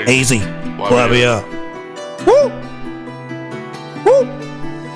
Easy. Where we are. Woo! Woo!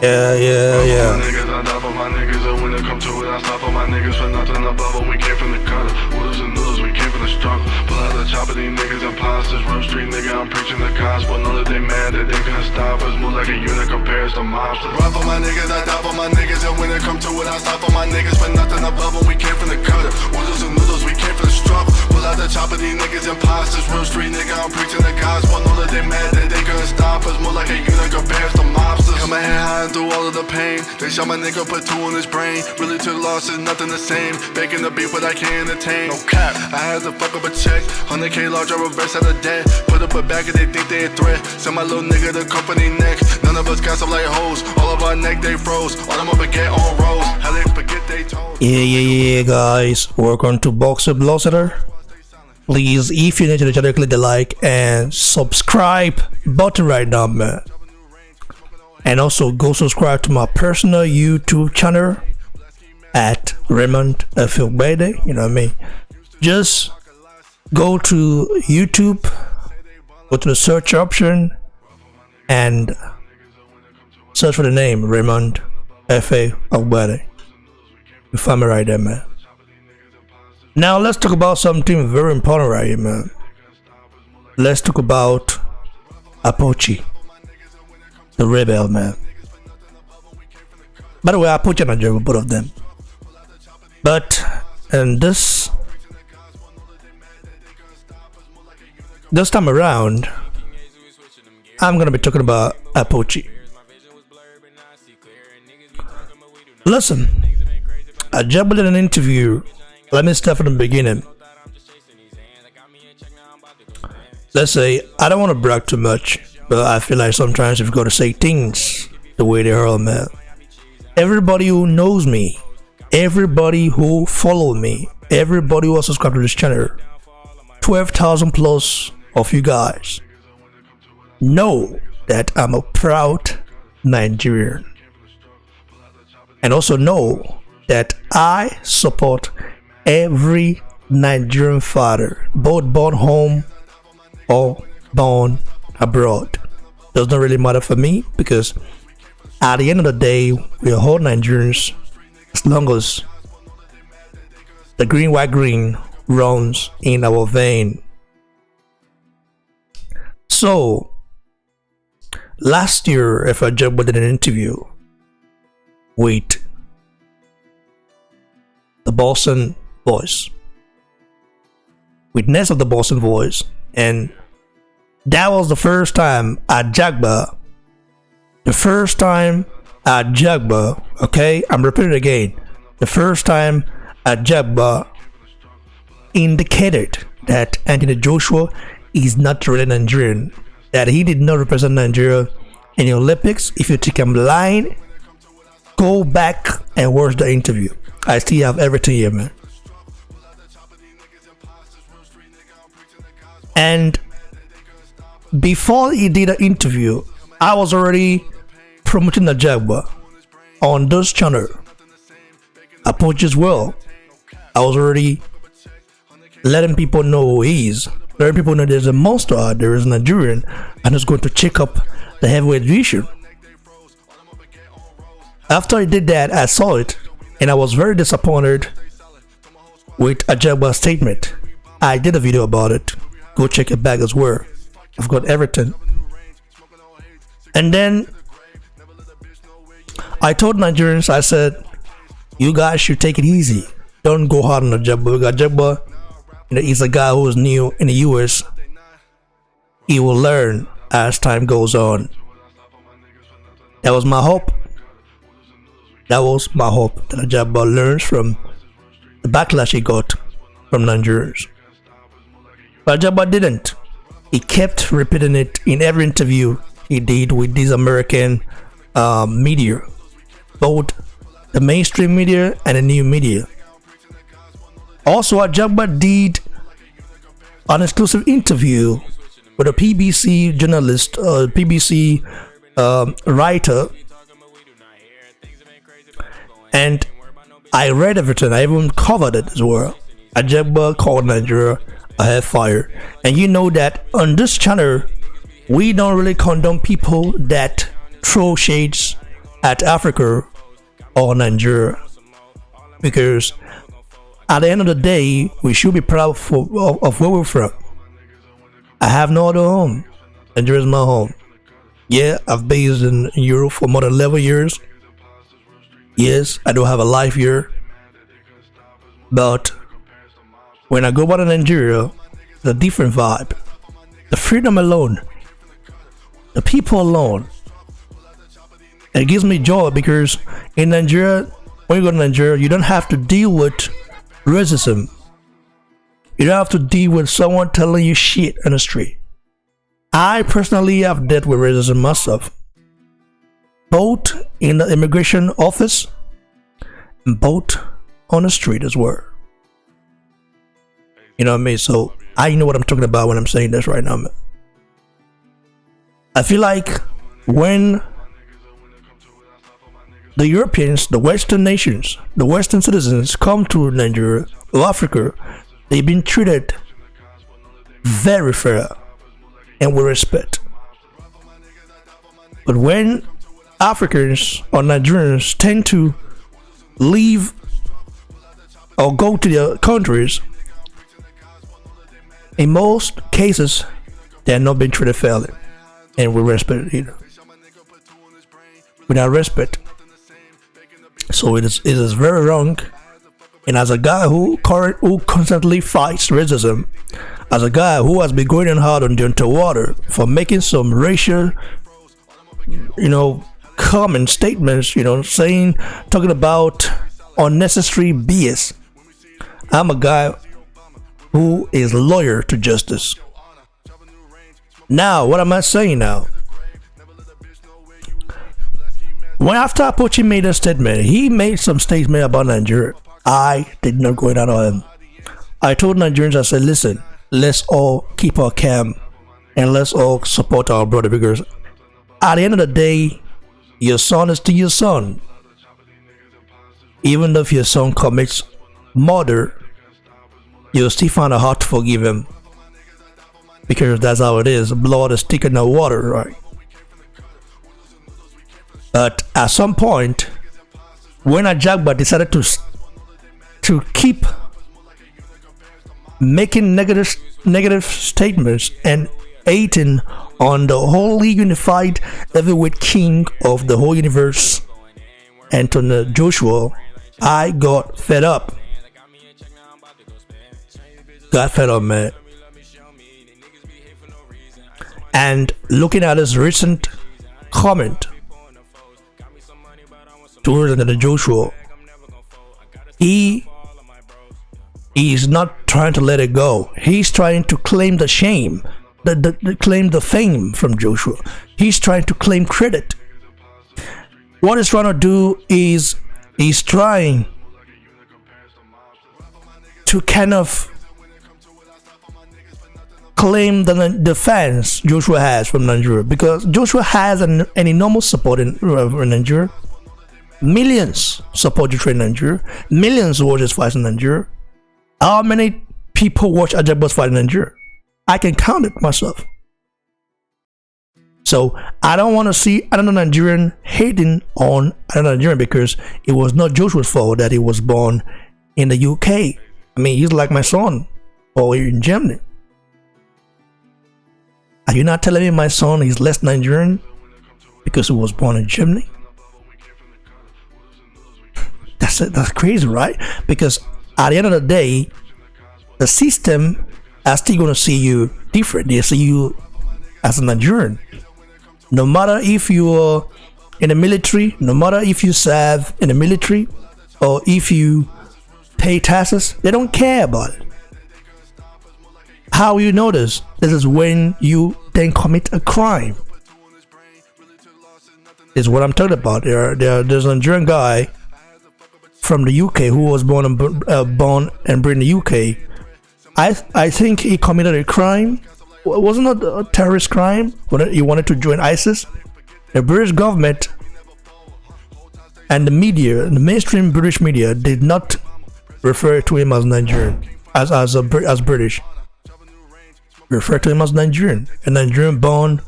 Yeah, yeah, yeah. My niggas, I die for my niggas, and when it come to it, I stop for my niggas for nothing above them. We came from the gutter, wooders and noodles, we came from the struggle. Pull out the chopper, these niggas imposters. Real street nigga, I'm preaching the gospel. Know that they mad that they couldn't stop us. Move like a unit compares to mobsters. Ride for my niggas, I die for my niggas, and when it come to it, I stop for my niggas for nothing above them. We came from the gutter, wooders and noodles, we came from the struggle. Pull out the chopper, these niggas imposters. Real street nigga, I'm preaching the gospel. Know that they mad that they couldn't stop us. Move like a unit compares to mobsters. Come ahead high and through all of the pain. They shot my nigga, put two in his brain. Really took losses, nothing the same. Baking the beef, but I can't entertain. No cap, I had to fuck up a check. 100K large, I reverse out of debt. Put up a bag and they think they a threat. Send my little nigga to company neck. None of us got some like hoes. All of our neck they froze. All them up get on rolls. How they forget they told. Yeah, guys. Welcome to Boxer Blosser. Please, if you're new to the channel, click the like and subscribe button right now, man. And also go subscribe to my personal YouTube channel at Raymond Efe Ajagba. You know what I mean? Just go to YouTube, go to the search option, and search for the name Raymond Efe Ajagba. You find me right there, man. Now let's talk about something very important right here, man. Let's talk about Apochi, the rebel, man. By the way, Apochi and Ajagba, both of them. But and this time around, I'm gonna be talking about Apochi. Listen, Ajagba did an interview. Let me start from the beginning. Let's say I don't want to brag too much, but I feel like sometimes you've got to say things the way they are, man. Everybody who knows me, everybody who follow me, everybody who has subscribed to this channel, 12,000 plus of you guys know that I'm a proud Nigerian, and also know that I support every Nigerian father, both born home or born abroad. Does not really matter for me, because at the end of the day, we are all Nigerians as long as the green, white, green runs in our vein. So last year, Efe Ajagba did an interview with the Boston Voice, witness of the Boston Voice, and that was the first time Ajagba, okay, I'm repeating it again, the first time Ajagba indicated that Anthony Joshua is not really Nigerian, that he did not represent Nigeria in the Olympics. If you think I'm lying, go back and watch the interview. I still have everything here, man. And before he did the interview, I was already promoting Ajagba on this channel, Apochi as well. I was already letting people know who he is, letting people know there's a monster out there, is Nigerian, and is going to check up the heavyweight division. After he did that, I saw it, and I was very disappointed with Ajagba's statement. I did a video about it. Go check it back as well. I've got everything. And then I told Nigerians, I said, you guys should take it easy. Don't go hard on Ajagba. Ajagba, he's a guy who is new in the US. He will learn as time goes on. That was my hope. That was my hope, that Ajagba learns from the backlash he got from Nigerians. But Ajagba didn't. He kept repeating it in every interview he did with these American media, both the mainstream media and the new media. Also, Ajagba did an exclusive interview with a PBC journalist, PBC writer, and I read everything. I even covered it as well. Ajagba called Nigeria I have fire. And you know that on this channel, we don't really condone people that throw shades at Africa or Nigeria, because at the end of the day, we should be proud of where we're from. I have no other home. Nigeria is my home. Yeah, I've based in Europe for more than 11 years. Yes, I don't have a life here. But when I go back to Nigeria, it's a different vibe. The freedom alone, the people alone, it gives me joy, because in Nigeria, when you go to Nigeria, you don't have to deal with racism. You don't have to deal with someone telling you shit on the street. I personally have dealt with racism myself, both in the immigration office and both on the street as well. You know what I mean? So I know what I'm talking about when I'm saying this right now, man. I feel like when the Europeans, the Western nations, the Western citizens come to Nigeria or Africa, they've been treated very fair and with respect. But when Africans or Nigerians tend to leave or go to their countries, in most cases, they are not being treated fairly and with respect either. Without respect. So it is very wrong. And as a guy who constantly fights racism, as a guy who has been going hard on the underwater for making some racial, common statements, talking about unnecessary BS. I'm a guy who is loyal to justice. Now, what am I saying now? When after Apochi made a statement, he made some statement about Nigeria. I did not go down on him. I told Nigerians, I said, listen, let's all keep our calm and let's all support our brother, because at the end of the day, your son is still your son. Even if your son commits murder, you'll still find it hard to forgive him, because that's how it is. Blood is thicker than water, right? But at some point, when Ajagba decided to keep making negative statements and hating on the wholly unified heavyweight king of the whole universe, Anthony Joshua, I got fed up. Got fed up, man. And looking at his recent comment towards Anthony Joshua, he is not trying to let it go. He's trying to claim the shame, claim the fame from Joshua. He's trying to claim credit. What he's trying to do is he's trying to kind of claim the fans Joshua has from Nigeria, because Joshua has an enormous support in Nigeria. Millions support Joshua in Nigeria. Millions watch his fights in Nigeria. How many people watch Ajagba's fight in Nigeria? I can count it myself. So I don't want to see another Nigerian hating on another Nigerian, because it was not Joshua's fault that he was born in the UK. I mean, he's like my son, or in Germany. Are you not telling me my son is less Nigerian because he was born in Germany? That's crazy, right? Because at the end of the day, the system are still going to see you different. They see you as a Nigerian. No matter if you are in the military, no matter if you serve in the military, or if you pay taxes, they don't care about it. How you know this? This is when you then commit a crime. Is what I'm talking about. There's a Nigerian guy from the UK who was born and bred in the UK. I think he committed a crime. Wasn't it a terrorist crime when he wanted to join ISIS? The British government and the media, the mainstream British media, did not refer to him as Nigerian, as British. We refer to him as Nigerian, a Nigerian born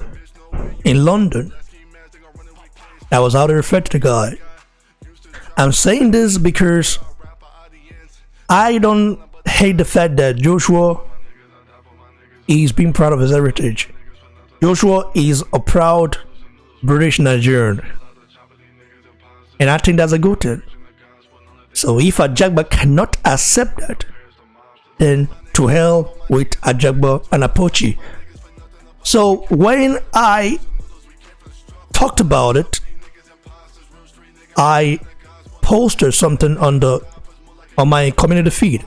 in London. That was how they referred to the guy. I'm saying this because I don't hate the fact that Joshua is being proud of his heritage. Joshua is a proud British Nigerian, and I think that's a good thing. So if Ajagba cannot accept that, then to hell with Ajagba and Apochi. So when I talked about it, I posted something on my community feed.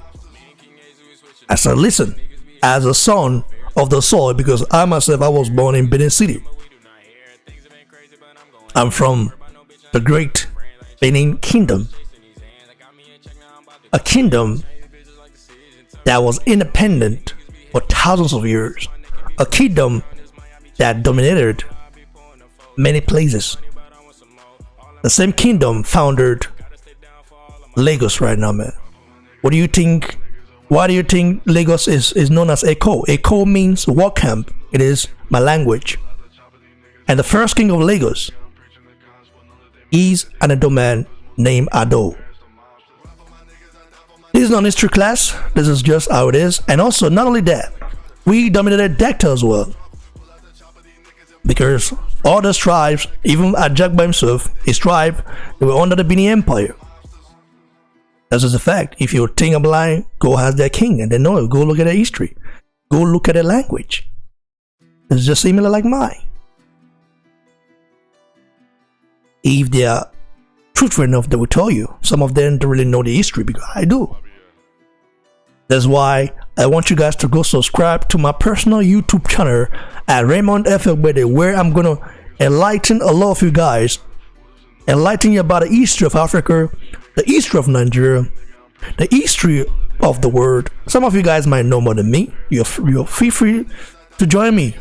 I said, listen, as a son of the soil, because I myself, I was born in Benin City. I'm from the great Benin Kingdom, a kingdom that was independent for thousands of years, a kingdom that dominated many places. The same kingdom founded Lagos right now, man. What do you think? Why do you think Lagos is known as Eko? Eko means war camp. It is my language. And the first king of Lagos is an Edo man named Ado. This is not history class. This is just how it is. And also, not only that, we dominated Delta as well. Because all the tribes, even Ajagba himself, his tribe, they were under the Benin Empire. That's just a fact. If you think I'm lying, go ask their king and they know it. Go look at their history. Go look at their language. It's just similar like mine. If they are truthful enough, they will tell you. Some of them don't really know the history because I do. That's why I want you guys to go subscribe to my personal YouTube channel at Raymond Efetobor, where I'm gonna enlighten a lot of you guys, enlighten you about the history of Africa, the history of Nigeria, the history of the world. Some of you guys might know more than me. You're feel free to join me,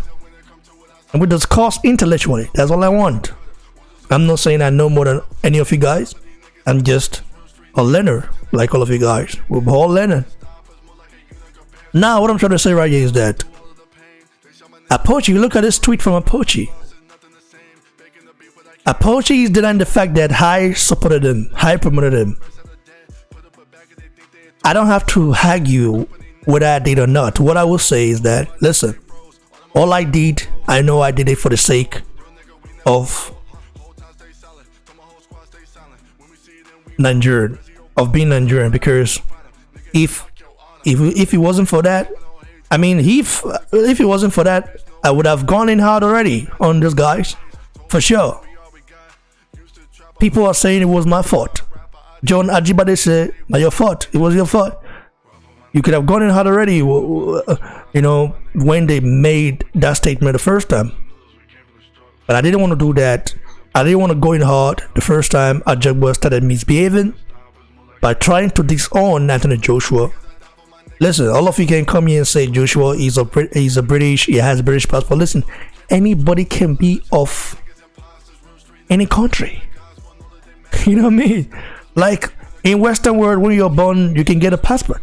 and we discuss intellectually. That's all I want. I'm not saying I know more than any of you guys. I'm just a learner like all of you guys. We're all learning. Now, what I'm trying to say right here is that Apochi, look at this tweet from Apochi. Apochi is denying the fact that I supported him, I promoted him. I don't have to argue whether I did or not. What I will say is that, listen, all I did, I know I did it for the sake of Nigerian, of being Nigerian, because if it wasn't for that, I mean, if it wasn't for that, I would have gone in hard already on these guys, for sure. People are saying it was my fault. John Ajibade said, "Not your fault. It was your fault. You could have gone in hard already." You know, when they made that statement the first time, but I didn't want to do that. I didn't want to go in hard the first time Ajagba started misbehaving by trying to disown Anthony Joshua. Listen, all of you can come here and say Joshua is a British, he has a British passport. Listen, anybody can be of any country. You know what I mean? Like in Western world, when you're born, you can get a passport.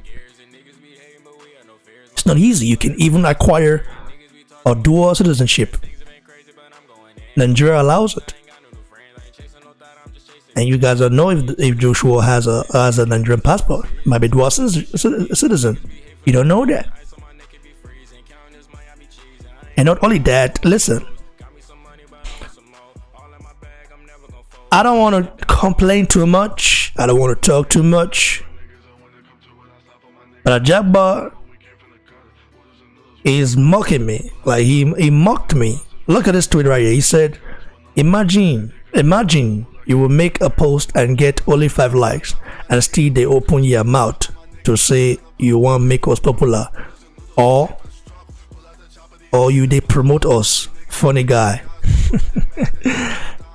It's not easy. You can even acquire a dual citizenship. Nigeria allows it. And you guys don't know if Joshua has a Nigerian passport. Might be dual citizen. You don't know that. And not only that, listen. I don't want to complain too much. I don't want to talk too much. But Ajagba is mocking me. Like he mocked me. Look at this tweet right here. He said, imagine you will make a post and get only 5 likes and still they open your mouth to say you want to make us popular, or you they promote us. Funny guy.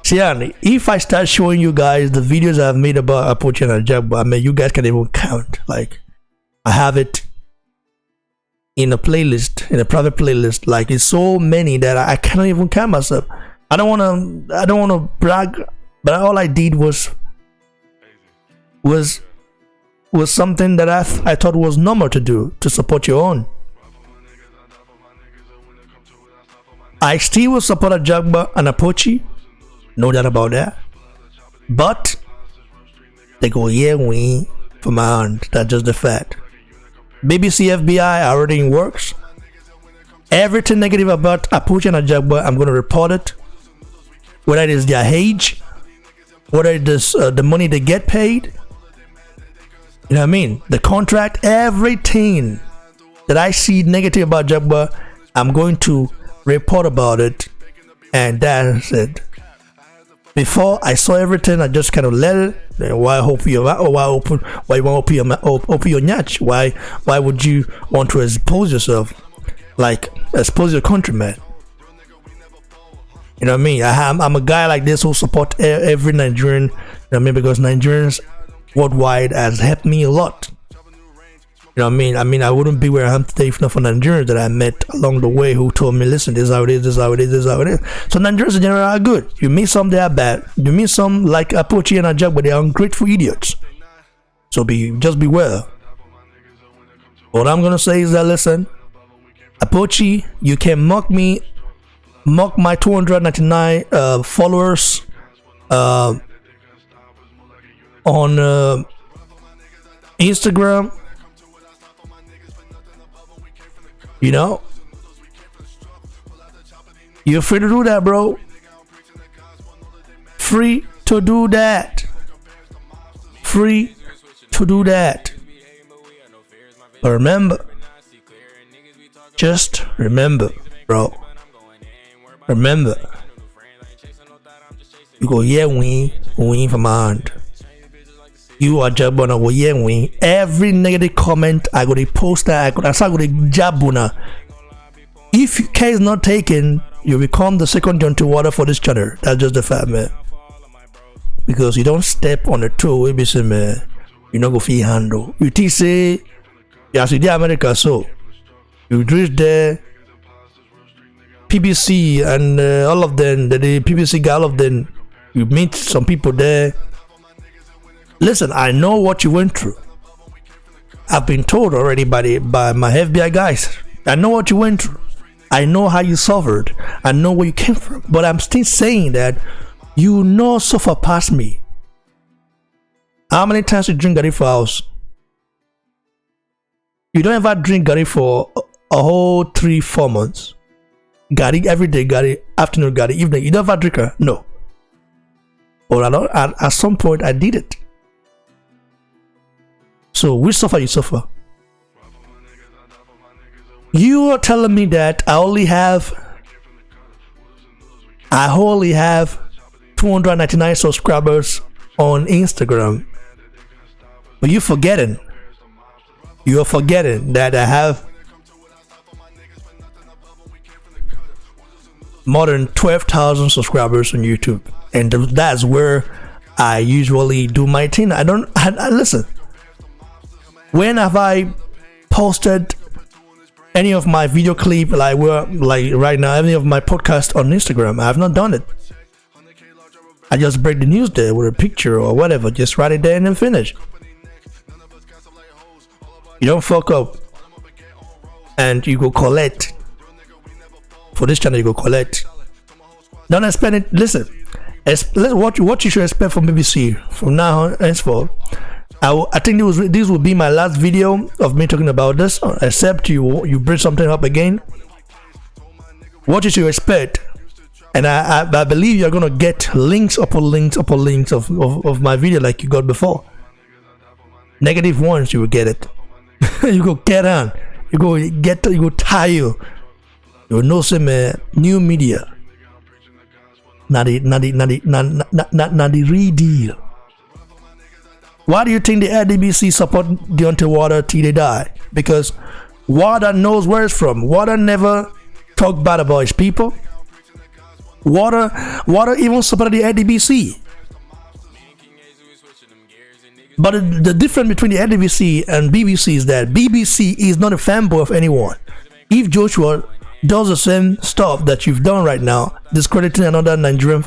See, if I start showing you guys the videos I've made about Apochi and Ajagba, I mean, you guys can even count. Like, I have it in a playlist, in a private playlist. Like, it's so many that I cannot even count myself. I don't wanna brag, but all I did was something that I thought was normal to do, to support your own. I still will support Ajagba and Apochi, no doubt about that. But they go, yeah, we for my hand. That's just the fact. BBC FBI already in works. Everything negative about Apochi and Ajagba, I'm going to report it. Whether it is their age, whether it is the money they get paid, you know what I mean? The contract, everything that I see negative about Ajagba, I'm going to report about it, and that's it. Before I saw everything, I just kind of let it. Why open your why you want to open your nyach? Why would you want to expose yourself, like expose your countrymen? You know what I mean? I'm a guy like this who support every Nigerian. You know what I mean? Because Nigerians worldwide has helped me a lot. You know what I mean? I wouldn't be where I am today if not for Nigerians that I met along the way who told me, listen, this is how it is, this is how it is, this is how it is. So Nigerians in general are good. You meet some, they are bad. You meet some like Apochi and Ajagba, they are ungrateful idiots. So just beware. What I'm gonna say is that, listen, Apochi, you can mock me, mock my 299 followers on Instagram. You know, you're free to do that, bro. Free to do that. Free to do that. But remember, just remember, bro. Remember, you go, yeah, win from my hand. You are Jabona, well, yeah, win. Every negative comment, I got a poster, I got a Jabuna. If care is not taken, you become the second John to water for this channel. That's just the fact, man. Because you don't step on the toe, we be say, man, you not go fee handle. You think say, yeah, see, the America, so you reach there, PBC and all of them, the PBC guy, all of them, you meet some people there. Listen, I know what you went through. I've been told already by my FBI guys. I know what you went through. I know how you suffered. I know where you came from. But I'm still saying that you know suffer past me. How many times you drink Gary for house? You don't ever drink Gary for a whole 3-4 months. Gary every day, Gary afternoon, Gary evening. You don't ever drink her? No. Or at some point I did it. So we suffer, you suffer. You are telling me that I only have 299 subscribers on Instagram. But you're forgetting that I have more than 12,000 subscribers on YouTube, and that's where I usually do my thing. I listen. When have I posted any of my video clip like right now, any of my podcast on Instagram? I have not done it. I just break the news there with a picture or whatever, just write it there and then finish. You don't fuck up and you go collect. For this channel, you go collect. Don't expect it. Listen, what you should expect from BBC from now on henceforth. I think this will be my last video of me talking about this, except you bring something up again. What you should expect, and I believe you're gonna get links upon links of my video like you got before. Negative ones, you will get it. You go get on. You go tire. You will know some new media. Not the real deal. Why do you think the LDBC support Deontay Wilder till they die? Because Wilder knows where it's from. Wilder never talked bad about his people. Wilder even supported the LDBC. But the difference between the LDBC and BBC is that BBC is not a fanboy of anyone. If Joshua does the same stuff that you've done right now, discrediting another Nigerian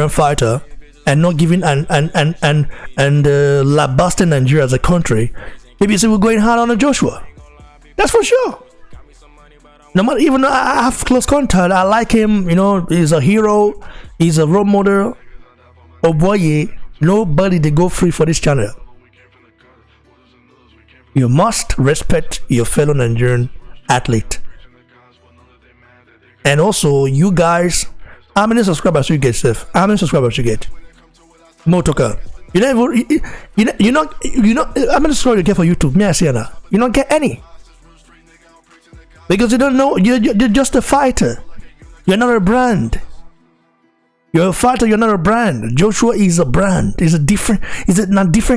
fighter, and not giving lambasting Nigeria as a country, BBC will go in hard on Joshua. That's for sure. No matter, even though I have close contact, I like him. You know, he's a hero. He's a role model. Oh boy, nobody they go free for this channel. You must respect your fellow Nigerian athlete. And also, you guys, how many subscribers you get, Seth? How many subscribers you get? Motoka. You never, you not, how many subscribers you get for YouTube? Me, I see now. You don't get any. Because you don't know, you're just a fighter. You're not a brand. You're a fighter, you're not a brand. Joshua is a brand. He's a different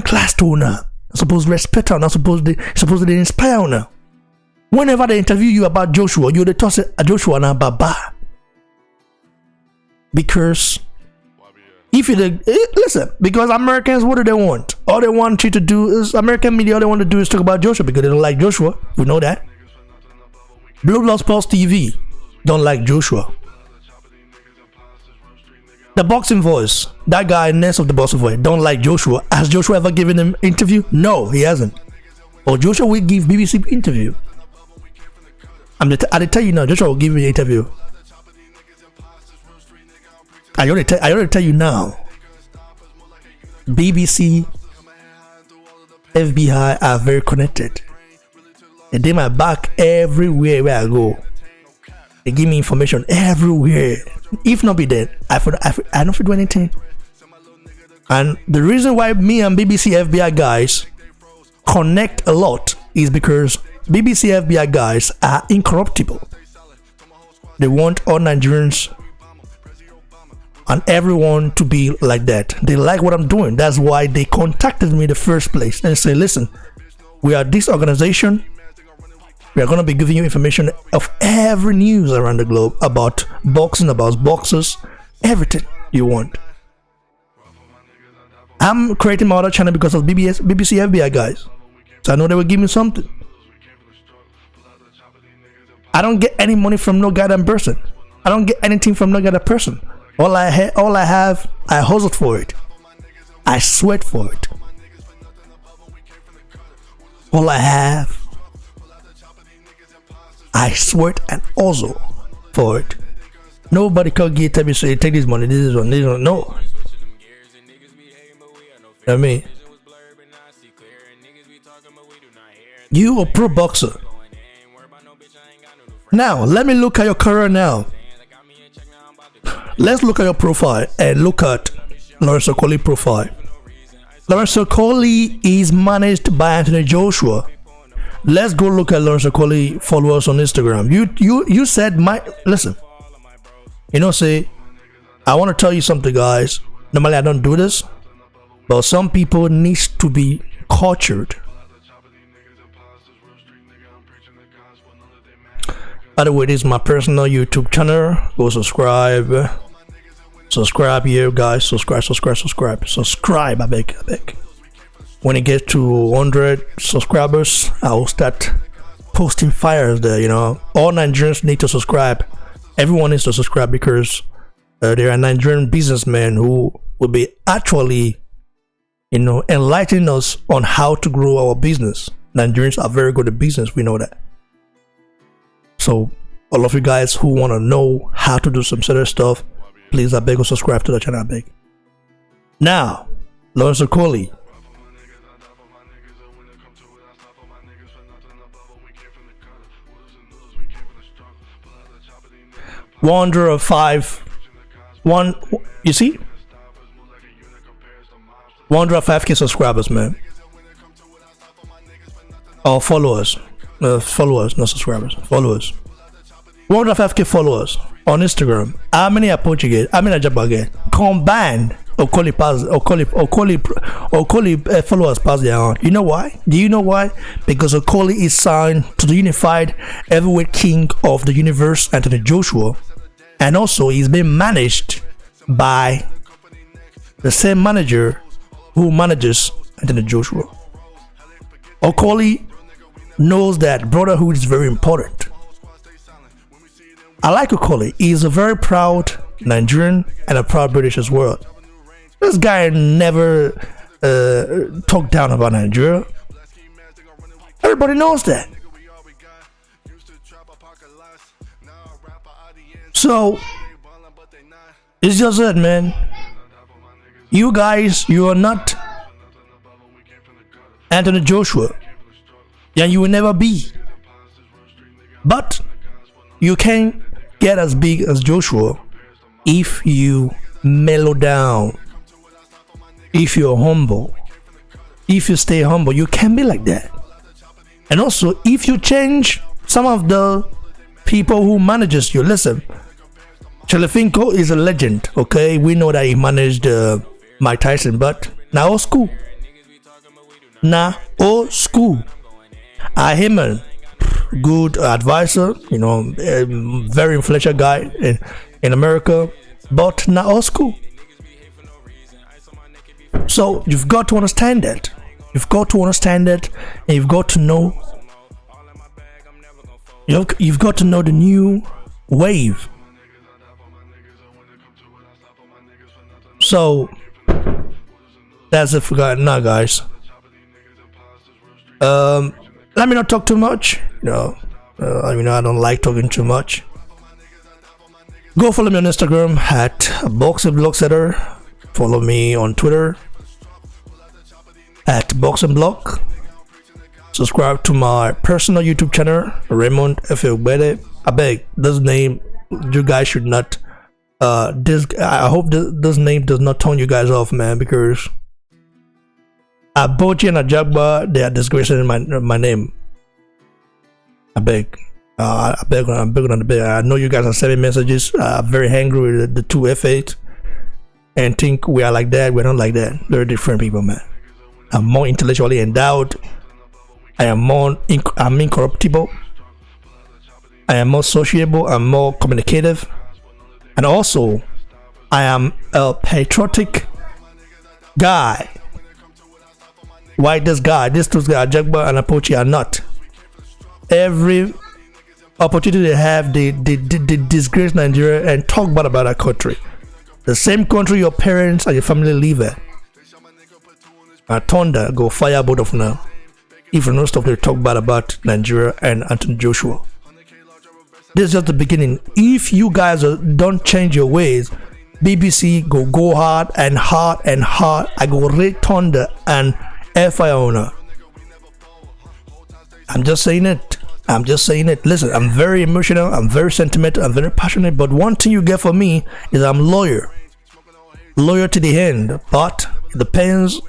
class to now. Supposed to respect her, not supposed to inspire her now. Whenever they interview you about Joshua, you're the toss Joshua now Baba. Because if you listen, because Americans, what do they want? All they want you to do is American media, all they want to do is talk about Joshua because they don't like Joshua. We know that. Blue Blood Sports TV don't like Joshua. The Boxing Voice, that guy next of the Boxing Voice, don't like Joshua. Has Joshua ever given him interview? No, he hasn't. Or Joshua will give BBC interview. I tell you now, Joshua will give me an interview. I already tell you now. BBC, FBI are very connected. And they my back everywhere where I go. They give me information everywhere. If not be that, I don't do anything. And the reason why me and BBC FBI guys connect a lot is because BBC FBI guys are incorruptible. They want all Nigerians and everyone to be like that. They like what I'm doing. That's why they contacted me in the first place and say, listen, we are this organization. We are going to be giving you information of every news around the globe about boxing, about boxers, everything you want. I'm creating my other channel because of BBC FBI guys. So I know they will give me something. I don't get any money from no goddamn person. I don't get anything from no goddamn person. All I have, I hustled for it. I sweat for it. All I have, I sweat and hustle for it. Nobody can tell me, say, take this money, this is one, no. You know what I mean? You a pro boxer. Now, let me look at your career now. Let's look at your profile and look at Lawrence Okoli's profile. Lawrence Okoli is managed by Anthony Joshua. Let's go look at Lawrence Okoli followers on Instagram. You said listen. You know, say, I want to tell you something, guys. Normally I don't do this, but some people need to be cultured. By the way, this is my personal YouTube channel. Go subscribe. Subscribe here, guys. Subscribe, I beg. When it gets to 100 subscribers, I will start posting fires there, you know. All Nigerians need to subscribe. Everyone needs to subscribe because there are Nigerian businessmen who will be actually, you know, enlightening us on how to grow our business. Nigerians are very good at business, we know that. So, all of you guys who want to know how to do some certain stuff, please, I beg you, subscribe to the channel, I beg. Now, Lawrence Okoli. Wonder of 1, you see? 105k subscribers, man. Oh, followers. Followers, not subscribers. Followers. 105k followers on Instagram. How many Apochi get? How many Ajagba get? Combined, Okoli followers pass their own. You know why? Do you know why? Because Okoli is signed to the unified heavyweight king of the universe, Anthony Joshua, and also he's being managed by the same manager who manages Anthony Joshua. Okoli knows that brotherhood is very important. I like Okoli. He's a very proud Nigerian and a proud British as well. This guy never talked down about Nigeria. Everybody knows that. So it's just it, man. You guys, you are not Anthony Joshua, and you will never be. But you can get as big as Joshua if you mellow down, if you're humble, if you stay humble. You can be like that. And also, if you change some of the people who manages you. Listen, Chelefinko is a legend, okay? We know that he managed Mike Tyson, but now old school. Now old school. Him good advisor, you know, very influential guy in America, but not old school. So you've got to understand that. You've got to understand that, and you've got to know. You've got to know the new wave. So that's it for now, guys. Let me not talk too much. I don't like talking too much. Go follow me on Instagram at BoxingBlockSetter. Follow me on Twitter at BoxingBlock. Subscribe to my personal YouTube channel, Raymond Efe Ajagba. I beg, this name, you guys should not. I hope this name does not turn you guys off, man, because Apochi and Ajagba, they are disgracing my name. I beg. I'm begging on the beg. I know you guys are sending messages. I'm very angry with the two F8 and think we are like that. We're not like that. Very different people, man. I'm more intellectually endowed. I'm incorruptible. I am more sociable. I'm more communicative. And also, I am a patriotic guy. Why this guy, these two guys, Ajagba and Apochi, are not? Every opportunity they have, they disgrace Nigeria and talk bad about our country. The same country your parents and your family live in. Thunder go fire both of them. If you know stuff, they talk bad about Nigeria and Anthony Joshua. This is just the beginning. If you guys don't change your ways, BBC go hard and hard and hard. I go rate Thunder and Efe owner. I'm just saying it. Listen, I'm very emotional, I'm very sentimental, I'm very passionate, but one thing you get from me is I'm loyal to the end. But it depends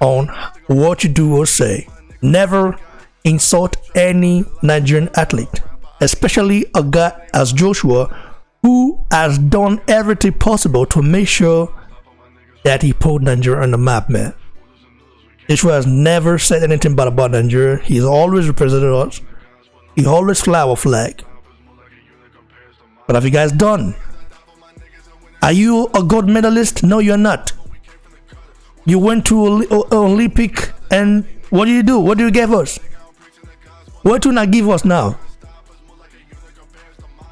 on what you do or say. Never insult any Nigerian athlete, especially a guy as Joshua, who has done everything possible to make sure that he put Nigeria on the map, man. Joshua has never said anything bad about Nigeria. He's always represented us. He always fly our flag. What have you guys done? Are you a gold medalist? No, you're not. You went to Olympic, and what do you do? What do you give us? What do you not give us now?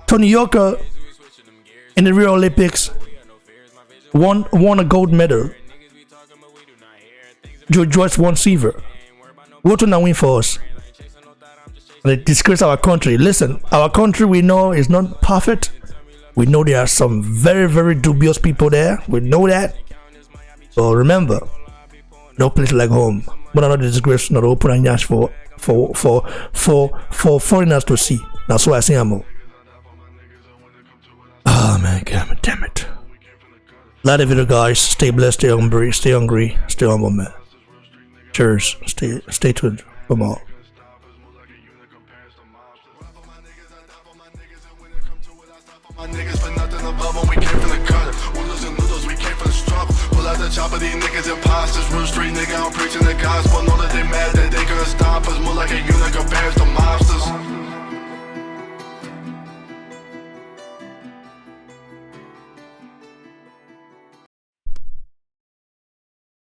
Tony Yoka in the Rio Olympics won a gold medal. Joyce won silver. What do not win for us? They disgrace our country. Listen, our country, we know is not perfect. We know there are some very, very dubious people there. We know that. So remember, no place like home. But not disgrace, not open and yash for foreigners to see. That's why I say I'm. Oh man, damn it. Lot of video, guys. Stay blessed, stay hungry, stay humble, man. Cheers. Stay tuned for more. My niggas for nothing above when we came from the gutter. Oodles and noodles, we came from the struggle. Pull out the chopper, these niggas imposters. Real street nigga, I'm preaching the gospel. Know that they mad that they couldn't